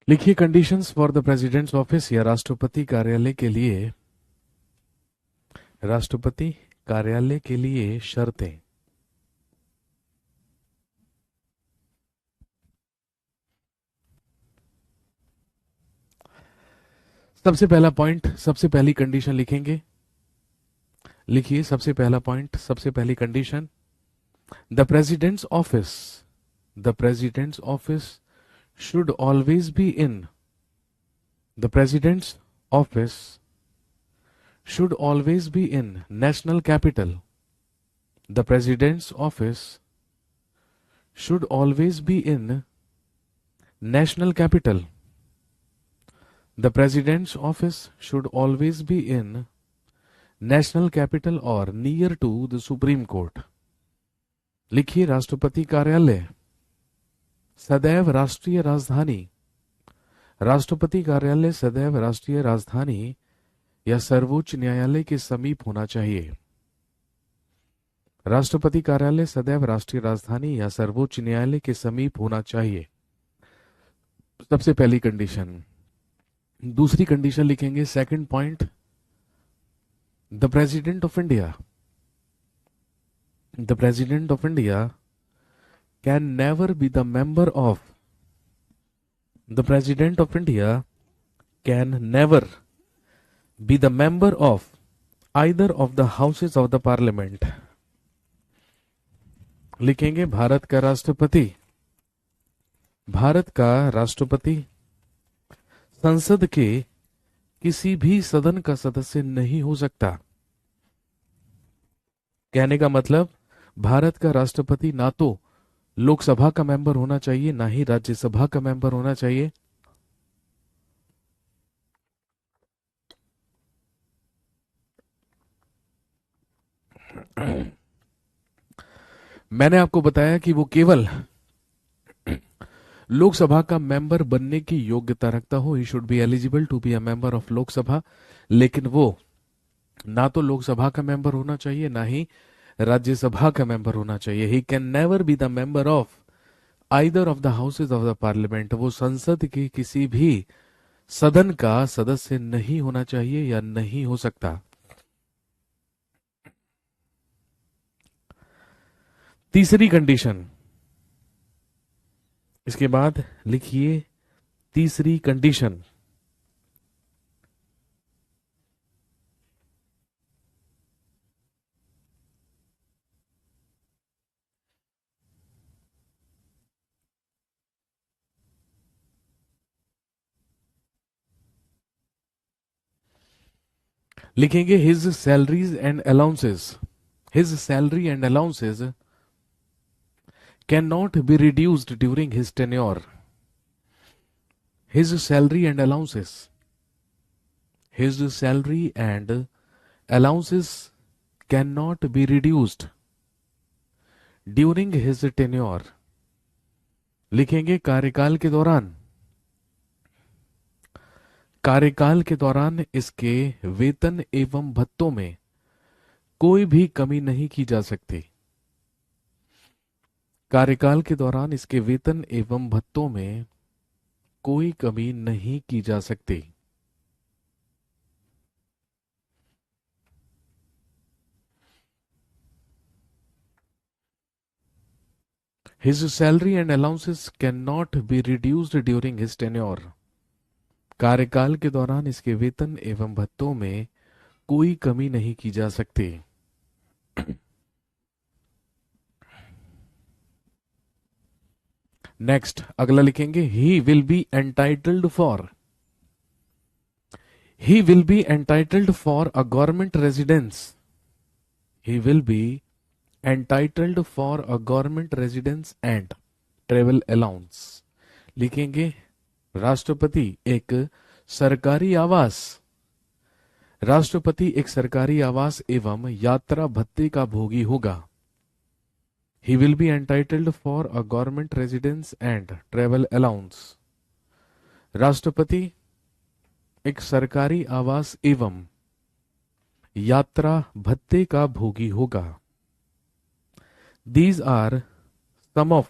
लिखिए, conditions for the president's office या राष्ट्रपति कार्यालय के लिए, राष्ट्रपति कार्यालय के लिए शर्तें। सबसे पहला पॉइंट, सबसे पहली कंडीशन लिखेंगे, लिखिए सबसे पहला पॉइंट, सबसे पहली condition, the president's office, the president's office should always be in, the president's office should always be in national capital. The president's office should always be in national capital. The president's office should always be in national capital or near to the Supreme Court. लिखिए राष्ट्रपति कार्यालय सदैव राष्ट्रीय राजधानी, राष्ट्रपति कार्यालय सदैव राष्ट्रीय राजधानी या सर्वोच्च न्यायालय के समीप होना चाहिए। राष्ट्रपति कार्यालय सदैव राष्ट्रीय राजधानी या सर्वोच्च न्यायालय के समीप होना चाहिए, सबसे पहली कंडीशन। दूसरी कंडीशन लिखेंगे, second point, the president of India, the president of India can never be the member of, the president of India can never be the member of either of the houses of the parliament. लिखेंगे भारत का राष्ट्रपति, भारत का राष्ट्रपति संसद के किसी भी सदन का सदस्य नहीं हो सकता। कहने का मतलब भारत का राष्ट्रपति ना तो लोकसभा का मेंबर होना चाहिए, ना ही राज्यसभा का मेंबर होना चाहिए। मैंने आपको बताया कि वो केवल लोकसभा का मेंबर बनने की योग्यता रखता हो, he should be eligible to be a member of Lok Sabha, लेकिन वो ना तो लोकसभा का मेंबर होना चाहिए, ना ही राज्यसभा का मेंबर होना चाहिए। He can never be the member of either of the houses of the parliament, वो संसद के किसी भी सदन का सदस्य नहीं होना चाहिए या नहीं हो सकता। तीसरी कंडीशन, इसके बाद लिखिए तीसरी कंडीशन, लिखेंगे his salaries and allowances, his salary and allowances can not be reduced during his tenure. His salary and allowances, his salary and allowances cannot be reduced during his tenure। लिखेंगे कार्यकाल के दौरान, कार्यकाल के दौरान इसके वेतन एवं भत्तों में कोई भी कमी नहीं की जा सकती। कार्यकाल के दौरान इसके वेतन एवं भत्तों में कोई कमी नहीं की जा सकती। His salary and allowances cannot be reduced during his tenure। कार्यकाल के दौरान इसके वेतन एवं भत्तों में कोई कमी नहीं की जा सकती। नेक्स्ट अगला लिखेंगे, he will be entitled for, he will be entitled for a government residence, he will be entitled for a government residence and travel allowance. लिखेंगे राष्ट्रपति एक सरकारी आवास, राष्ट्रपति एक सरकारी आवास एवं यात्रा भत्ते का भोगी होगा। He will be entitled for a government residence and travel allowance। राष्ट्रपति एक सरकारी आवास एवं यात्रा भत्ते का भोगी होगा। These are some of,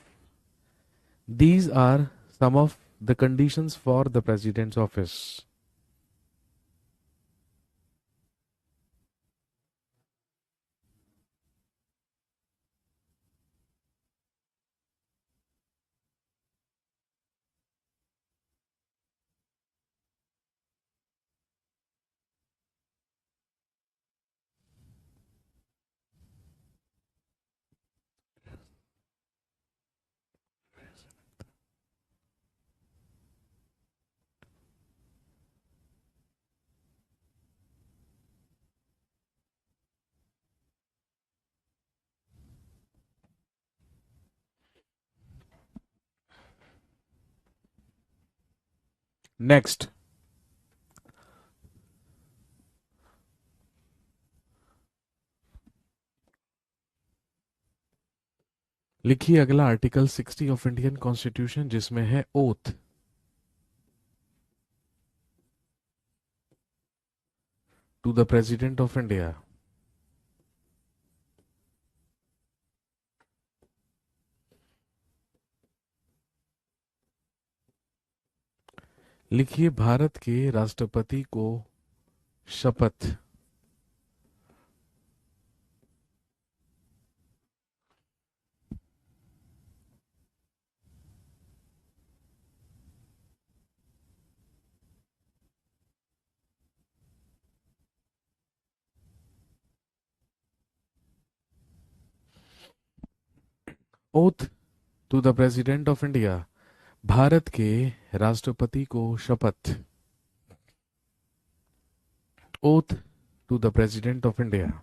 these are some of the conditions for the president's office। Next, लिखिए अगला आर्टिकल 60 ऑफ इंडियन कॉन्स्टिट्यूशन जिसमें है oath to the president of India. लिखिए भारत के राष्ट्रपति को शपथ। Oath to the president of India, Bharat के राष्ट्रपति को शपथ। Oath to the president of India.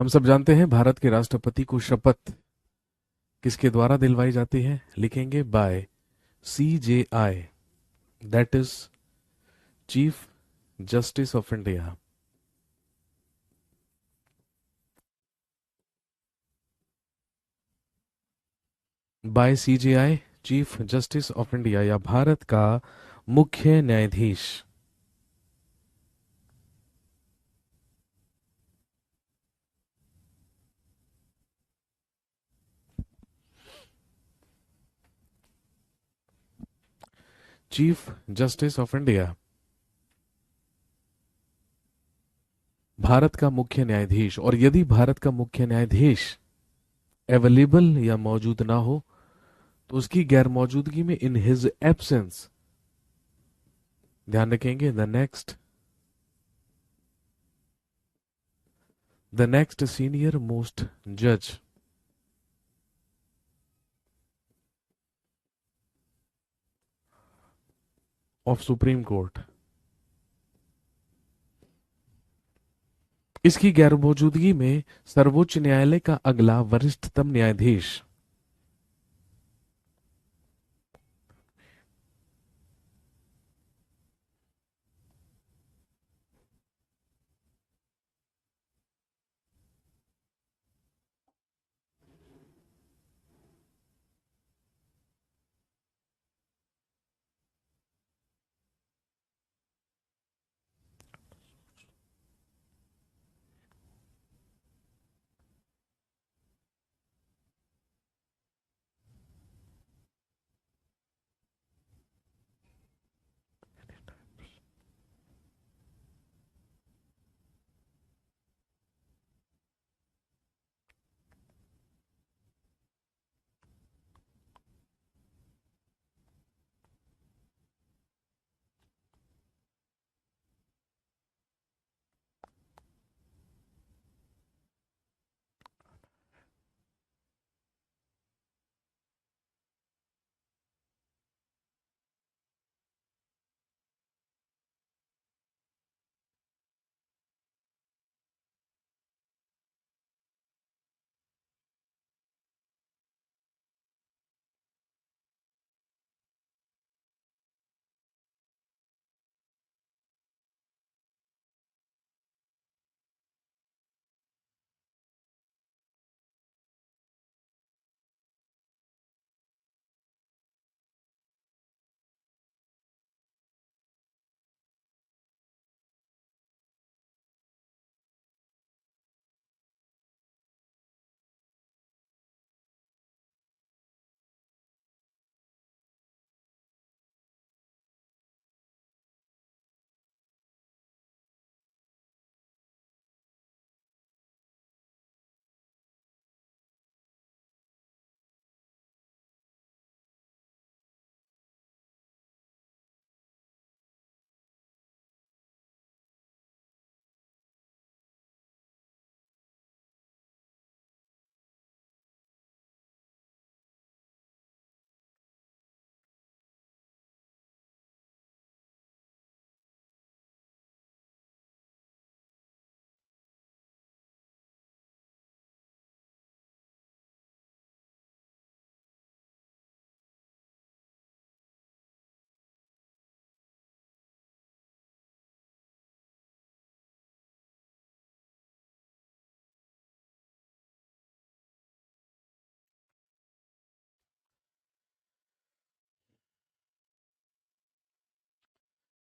हम सब जानते हैं भारत के राष्ट्रपति को शपथ किसके द्वारा दिलवाई जाती है। लिखेंगे by CJI, that is chief justice of India. By CJI, chief justice of India, या भारत का मुख्य न्यायाधीश। Chief justice of India, Bharat का मुख्य न्यायाधीश। और यदि भारत का मुख्य न्यायाधीश अवेलेबल या मौजूद ना हो तो उसकी गैर मौजूदगी में इन हिज एब्सेंस, ध्यान रखेंगे, द नेक्स्ट सीनियर मोस्ट जज ऑफ सुप्रीम कोर्ट, इसकी गैर मौजूदगी में सर्वोच्च न्यायालय का अगला वरिष्ठतम न्यायाधीश।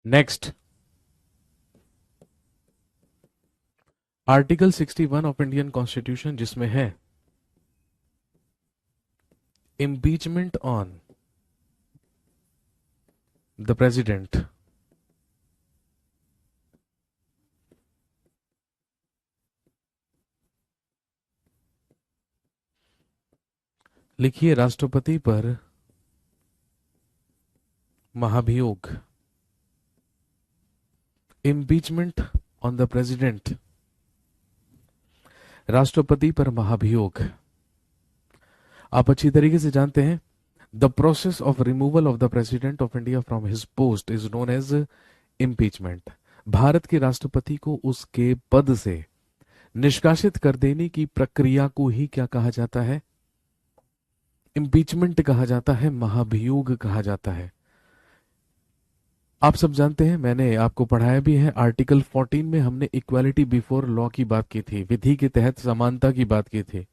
Next, article 61 of Indian constitution, जिसमें है इम्पीचमेंट ऑन द प्रेसिडेंट। लिखिए, राष्ट्रपति पर महाभियोग, इम्पीचमेंट ऑन द प्रेसिडेंट, राष्ट्रपति पर महाभियोग। आप अच्छी तरीके से जानते हैं, the process of removal of the president of India from his post is known as impeachment. Bharat के राष्ट्रपति को उसके पद से निष्कासित कर देने की प्रक्रिया को ही क्या कहा जाता है? इम्पीचमेंट कहा जाता है, महाभियोग कहा जाता है। आप सब जानते हैं, मैंने आपको पढ़ाया भी है, आर्टिकल 14 में हमने इक्वालिटी बिफोर लॉ की बात की थी, विधि के तहत समानता की बात की थी।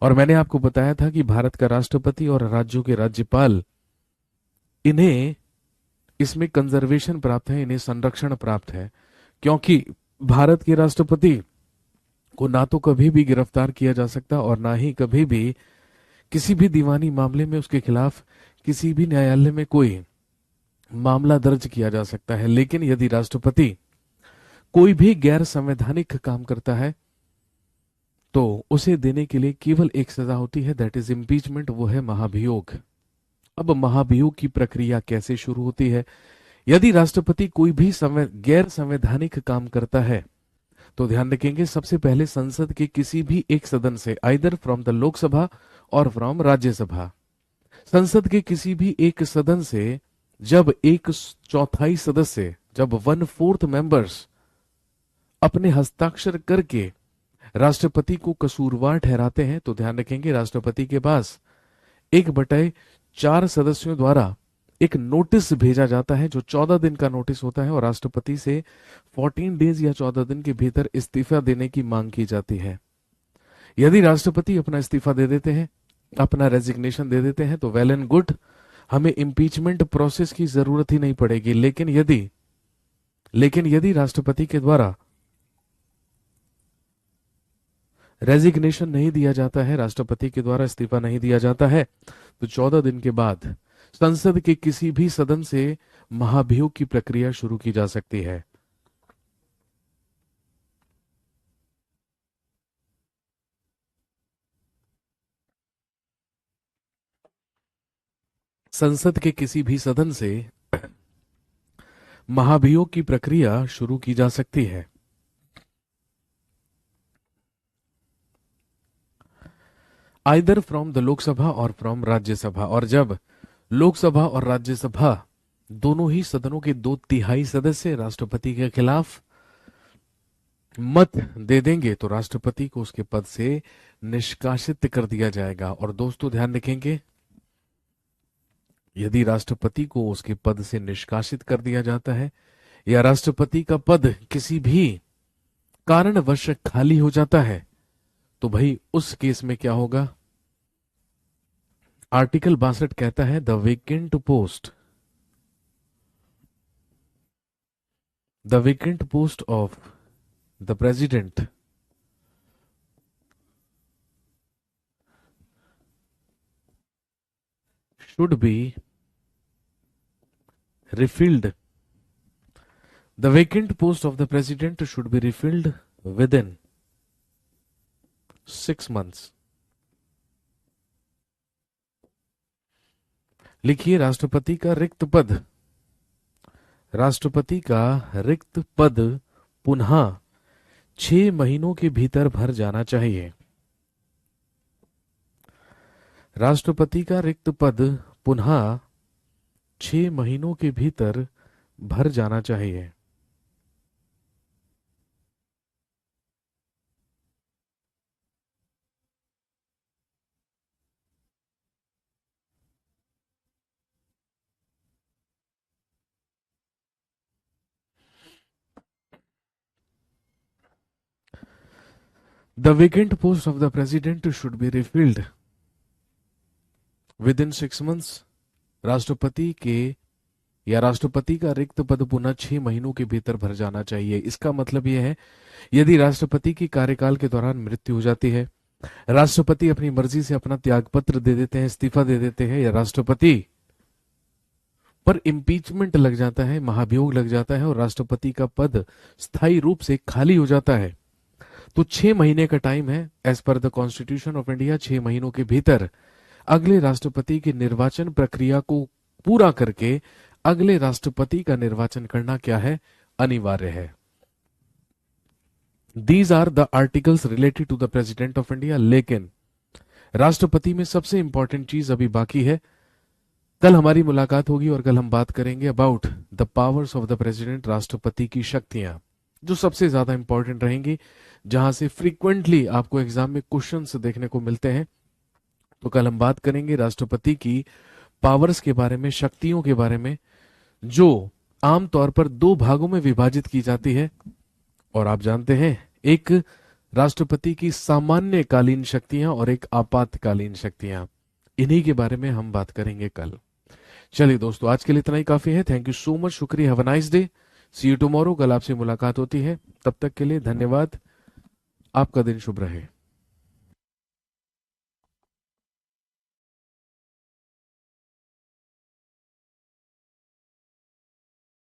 और मैंने आपको बताया था कि भारत का राष्ट्रपति और राज्यों के राज्यपाल, इन्हें इसमें कंजर्वेशन प्राप्त है, इन्हें संरक्षण प्राप्त है, क्योंकि भारत के राष्ट्रपति को ना तो कभी भी गिरफ्तार किया जा सकता और ना ही कभी भी किसी भी दीवानी मामले में उसके खिलाफ किसी भी न्यायालय में कोई मामला दर्ज किया जा सकता है। लेकिन यदि राष्ट्रपति कोई भी गैर संवैधानिक काम करता है तो उसे देने के लिए केवल एक सजा होती है, दैट इज इम्पीचमेंट, वो है महाभियोग। अब महाभियोग की प्रक्रिया कैसे शुरू होती है? यदि राष्ट्रपति कोई भी गैर संवैधानिक काम करता है तो ध्यान रखेंगे, सबसे पहले संसद के किसी भी एक सदन से, आइदर फ्रॉम द लोकसभा और फ्रॉम राज्यसभा, संसद के किसी भी एक सदन से जब एक चौथाई सदस्य, जब 1/4 मेंबर्स अपने हस्ताक्षर करके राष्ट्रपति को कसूरवार ठहराते हैं, तो ध्यान रखेंगे राष्ट्रपति के पास 1/4 सदस्यों द्वारा एक नोटिस भेजा जाता है, जो 14 दिन का नोटिस होता है, और राष्ट्रपति से 14 डेज या 14 दिन के भीतर इस्तीफा देने की मांग की जाती है। यदि राष्ट्रपति अपना इस्तीफा दे देते हैं, अपना रेजिग्नेशन दे देते हैं, तो वेल एंड गुड, हमें इम्पीचमेंट प्रोसेस की जरूरत ही नहीं पड़ेगी। लेकिन यदि राष्ट्रपति के द्वारा रेजिग्नेशन नहीं दिया जाता है, राष्ट्रपति के द्वारा इस्तीफा नहीं दिया जाता है, तो 14 दिन के बाद संसद के किसी भी सदन से महाभियोग की प्रक्रिया शुरू की जा सकती है। संसद के किसी भी सदन से महाभियोग की प्रक्रिया शुरू की जा सकती है। आइदर फ्रॉम द लोकसभा और फ्रॉम राज्यसभा, और जब लोकसभा और राज्यसभा दोनों ही सदनों के 2/3 सदस्य राष्ट्रपति के खिलाफ मत दे देंगे तो राष्ट्रपति को उसके पद से निष्कासित कर दिया जाएगा। और दोस्तों ध्यान रखेंगे, यदि राष्ट्रपति को उसके पद से निष्कासित कर दिया जाता है या राष्ट्रपति का पद किसी भी कारणवश खाली हो जाता है, तो भाई उस केस में क्या होगा? आर्टिकल 62 कहता है, the vacant post of the president should be refilled. The vacant post of the president should be refilled within 6 months. लिखिए, राष्ट्रपति का रिक्त पद पुनः 6 महीनों के भीतर भर जाना चाहिए। राष्ट्रपति का रिक्त पद पुनः 6 महीनों के भीतर भर जाना चाहिए। The vacant post of the president should be refilled within 6 months. राष्ट्रपति के या राष्ट्रपति का रिक्त पद पुनः 6 महीनों के भीतर भर जाना चाहिए। इसका मतलब यह है, यदि राष्ट्रपति की कार्यकाल के दौरान मृत्यु हो जाती है, राष्ट्रपति अपनी मर्जी से अपना त्यागपत्र दे देते हैं, इस्तीफा दे देते हैं, या राष्ट्रपति पर इम्पीचमेंट लग जाता है, महाभियोग लग जाता है और राष्ट्रपति का पद स्थायी रूप से खाली हो जाता है, तो 6 महीने का टाइम है एज पर द कॉन्स्टिट्यूशन ऑफ इंडिया। 6 महीनों के भीतर अगले राष्ट्रपति की निर्वाचन प्रक्रिया को पूरा करके अगले राष्ट्रपति का निर्वाचन करना क्या है, अनिवार्य है। These are the articles related to the president of India. लेकिन राष्ट्रपति में सबसे इंपॉर्टेंट चीज अभी बाकी है। कल हमारी मुलाकात होगी और कल हम बात करेंगे about the powers of the president, राष्ट्रपति की शक्तियां, जो सबसे ज्यादा इंपॉर्टेंट रहेंगी, जहां से फ्रीक्वेंटली आपको एग्जाम में क्वेश्चंस देखने को मिलते हैं। तो कल हम बात करेंगे राष्ट्रपति की पावर्स के बारे में, शक्तियों के बारे में, जो आमतौर पर 2 भागों में विभाजित की जाती है। और आप जानते हैं, एक राष्ट्रपति की सामान्य कालीन शक्तियां और एक आपातकालीन शक्तियां, इन्हीं के बारे में हम बात करेंगे कल। चलिए दोस्तों, आज के लिए इतना ही काफी है। थैंक यू सो मच, शुक्रिया, have a nice day, see you tomorrow. कल आपसे मुलाकात होती है, तब तक के लिए धन्यवाद, आपका दिन शुभ रहे।